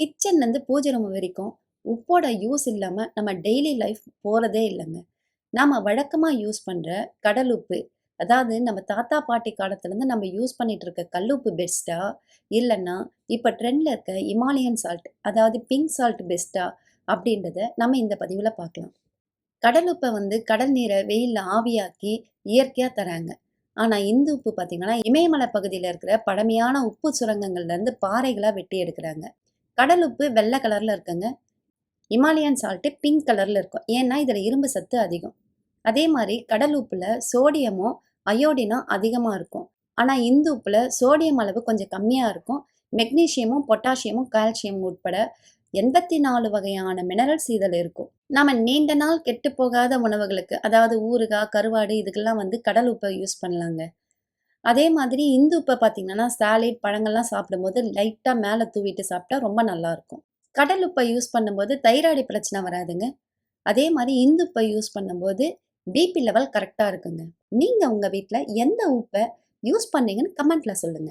கிச்சன்லேருந்து பூஜை ரூம் வரைக்கும் உப்போட யூஸ் இல்லாமல் நம்ம டெய்லி லைஃப் போகிறதே இல்லைங்க. நாம் வழக்கமாக யூஸ் பண்ணுற கடல் உப்பு, அதாவது நம்ம தாத்தா பாட்டி காலத்துலேருந்து நம்ம யூஸ் பண்ணிட்டு இருக்க கல்லுப்பு பெஸ்ட்டா, இல்லைன்னா இப்போ ட்ரெண்டில் இருக்க இமாலயன் சால்ட், அதாவது பிங்க் சால்ட் பெஸ்ட்டா அப்படின்றத நம்ம இந்த பதிவில் பார்க்கலாம். கடல் உப்பை கடல் நீரை வெயிலில் ஆவியாக்கி இயற்கையாக தராங்க. ஆனால் இந்த உப்பு பார்த்தீங்கன்னா இமயமலை பகுதியில் இருக்கிற பழமையான உப்பு சுரங்கங்கள்லேருந்து பாறைகளாக வெட்டி எடுக்கிறாங்க. கடல் உப்பு வெள்ளை கலரில் இருக்குங்க. இமாலயன் சால்ட்டு பிங்க் கலரில் இருக்கும். ஏன்னா இதில் இரும்பு சத்து அதிகம். அதே மாதிரி கடல் உப்பில் சோடியமும் அயோடினும் அதிகமாக இருக்கும். ஆனால் இந்த உப்பில் சோடியம் அளவு கொஞ்சம் கம்மியாக இருக்கும். மெக்னீஷியமும் பொட்டாசியமும் கால்சியம் உட்பட 84 வகையான மினரல்ஸ் இதில் இருக்கும். நம்ம நீண்ட நாள் கெட்டு போகாத உணவுகளுக்கு, அதாவது ஊறுகாய், கருவாடு, இதுக்கெல்லாம் கடல் உப்பை யூஸ் பண்ணலாங்க. அதே மாதிரி இந்து உப்பை பார்த்தீங்கன்னா சாலிட் பழங்கள்லாம் சாப்பிடும்போது லைட்டாக மேலே தூவிட்டு சாப்பிட்டா ரொம்ப நல்லாயிருக்கும். கடல் உப்பை யூஸ் பண்ணும்போது தைராய்டு பிரச்சனை வராதுங்க. அதே மாதிரி இந்து உப்பை யூஸ் பண்ணும்போது பிபி லெவல் கரெக்டாக இருக்குங்க. நீங்கள் உங்கள் வீட்டில் எந்த உப்பை யூஸ் பண்ணீங்கன்னு கமெண்ட்டில் சொல்லுங்கள்.